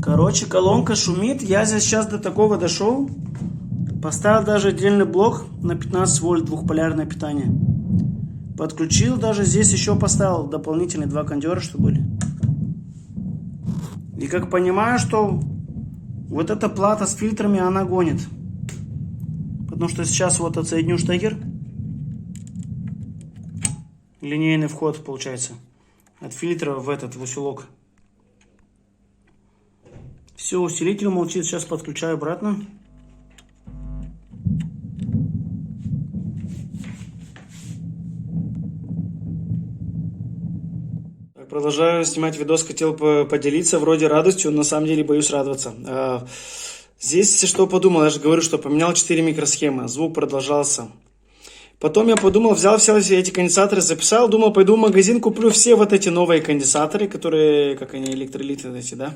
Короче, колонка шумит. Я здесь сейчас до такого дошел. Поставил даже отдельный блок на 15 вольт двухполярное питание. Подключил, даже здесь еще поставил дополнительные 2 кондера, что были. И как понимаю, что вот эта плата с фильтрами, она гонит. Потому что сейчас вот отсоединю штекер. Линейный вход получается. От фильтра в этот, в усилок. Все, усилитель молчит. Сейчас подключаю обратно. Продолжаю снимать видос, хотел поделиться вроде радостью, но на самом деле боюсь радоваться. Здесь что подумал, я же говорю, что поменял 4 микросхемы, звук продолжался. Потом я подумал, взял все эти конденсаторы, записал, думал, пойду в магазин, куплю все вот эти новые конденсаторы, которые, как они, электролиты эти, да.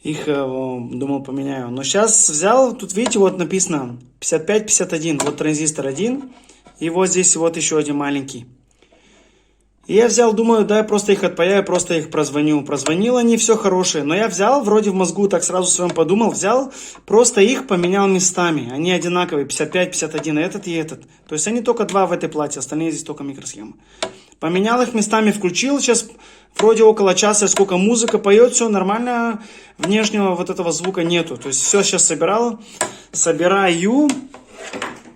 Их, думал, поменяю. Но сейчас взял, тут видите, вот написано 55-51, вот транзистор один, и вот здесь вот еще один маленький. И я взял, думаю, да, я просто их отпаяю, просто их прозвоню. Прозвонил они, все хорошее. Но я взял, вроде в мозгу так сразу своем подумал, взял, просто их поменял местами. Они одинаковые, 55-51, этот и этот. То есть они только 2 в этой плате, остальные здесь только микросхемы. Поменял их местами, включил. Сейчас вроде около часа, сколько музыка поет, все нормально. Внешнего вот этого звука нету. То есть все сейчас собираю.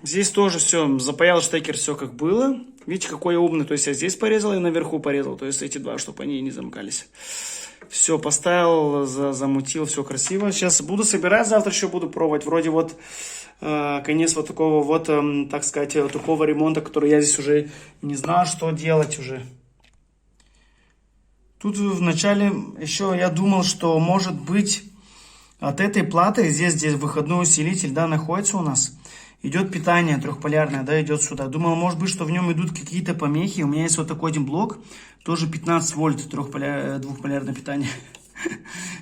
Здесь тоже все, запаял штекер, все как было. Видите, какой я умный. То есть я здесь порезал и наверху порезал. То есть эти 2, чтобы они не замыкались. Все, поставил, замутил, все красиво. Сейчас буду собирать, завтра еще буду пробовать. Вроде вот конец вот такого вот, так сказать, тупого ремонта, который я здесь уже не знаю, что делать уже. Тут вначале еще я думал, что может быть от этой платы, здесь выходной усилитель, да, находится у нас. Идет питание трехполярное, да, идет сюда. Думал, может быть, что в нем идут какие-то помехи. У меня есть вот такой один блок, тоже 15 вольт двухполярное питание.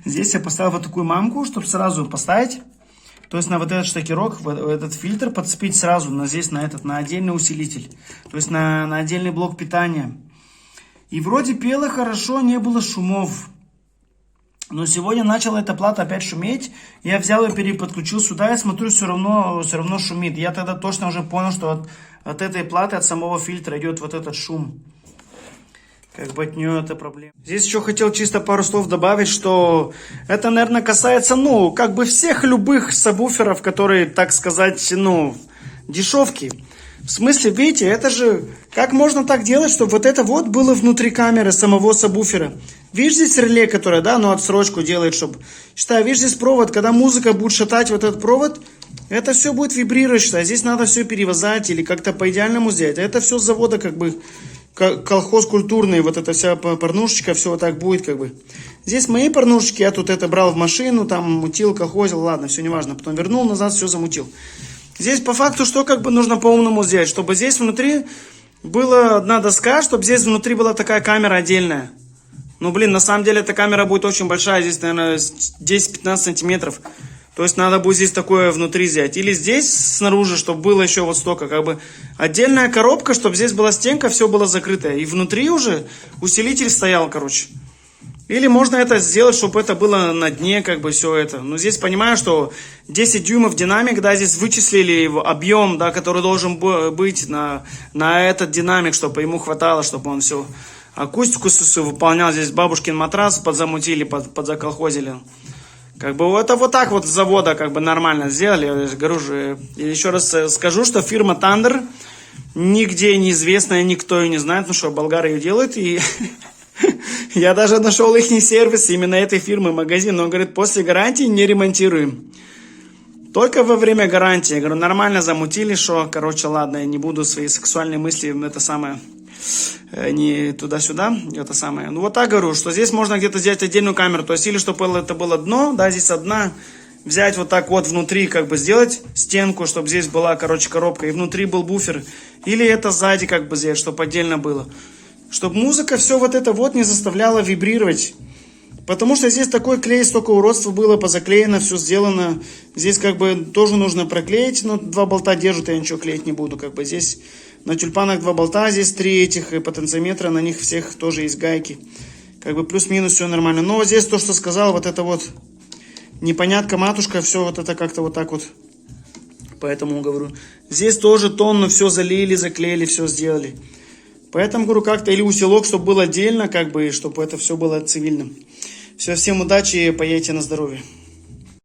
Здесь я поставил вот такую мамку, чтобы сразу поставить. То есть на вот этот штекерок, этот фильтр подцепить сразу здесь на отдельный усилитель. То есть на отдельный блок питания. И вроде пело хорошо, не было шумов. Но сегодня начала эта плата опять шуметь. Я взял и переподключил сюда и смотрю, все равно шумит. Я тогда точно уже понял, что от этой платы, от самого фильтра идет вот этот шум. Как бы от нее это проблема. Здесь еще хотел чисто пару слов добавить, что это, наверное, касается, как бы всех любых сабвуферов, которые, так сказать, дешевки. В смысле, видите, это же, как можно так делать, чтобы вот это вот было внутри камеры самого сабвуфера. Видишь здесь реле, которое, да, отсрочку делает, чтобы, считай, видишь здесь провод, когда музыка будет шатать вот этот провод, это все будет вибрировать, считай, здесь надо все перевязать или как-то по идеальному сделать. Это все с завода, как бы, колхоз культурный, вот эта вся порнушечка, все вот так будет, как бы. Здесь мои порнушечки, я тут это брал в машину, там мутил, колхозил, ладно, все неважно, потом вернул назад, все замутил. Здесь по факту что как бы нужно по-умному сделать, чтобы здесь внутри была одна доска, чтобы здесь внутри была такая камера отдельная. На самом деле эта камера будет очень большая, здесь, наверное, 10-15 сантиметров. То есть надо будет здесь такое внутри взять. Или здесь снаружи, чтобы было еще вот столько, как бы отдельная коробка, чтобы здесь была стенка, все было закрытое. И внутри уже усилитель стоял, короче. Или можно это сделать, чтобы это было на дне, как бы все это. Но здесь понимаю, что 10 дюймов динамик, да, здесь вычислили объем, да, который должен быть на этот динамик, чтобы ему хватало, чтобы он все акустику выполнял. Здесь бабушкин матрас подзамутили, подзаколхозили. Как бы это вот так вот с завода как бы нормально сделали. Я говорю же, еще раз скажу, что фирма Thunder нигде неизвестная, никто ее не знает, потому что болгары ее делают. И я даже нашел их сервис именно этой фирмы, магазин. Он говорит, после гарантии не ремонтируем. Только во время гарантии. Я говорю, нормально замутили, что, короче, ладно, я не буду свои сексуальные мысли, это самое, не туда-сюда, это самое. Вот так говорю, что здесь можно где-то сделать отдельную камеру. То есть, или чтобы это было дно, да, здесь одна, взять вот так вот внутри, как бы сделать стенку, чтобы здесь была, короче, коробка, и внутри был буфер. Или это сзади, как бы сделать, чтобы отдельно было. Чтобы музыка все вот это вот не заставляла вибрировать. Потому что здесь такой клей, столько уродства было, позаклеено, все сделано. Здесь как бы тоже нужно проклеить, но 2 болта держат, я ничего клеить не буду. Как бы здесь на тюльпанах 2 болта, здесь 3 этих потенциометра, на них всех тоже есть гайки. Как бы плюс-минус все нормально. Но вот здесь то, что сказал, вот это вот непонятка матушка, все вот это как-то вот так вот. Поэтому говорю, здесь тоже тонну все залили, заклеили, все сделали. Поэтому говорю, как-то или усилок, чтобы был отдельно, как бы, чтобы это все было цивильным. Все, всем удачи, поедете на здоровье.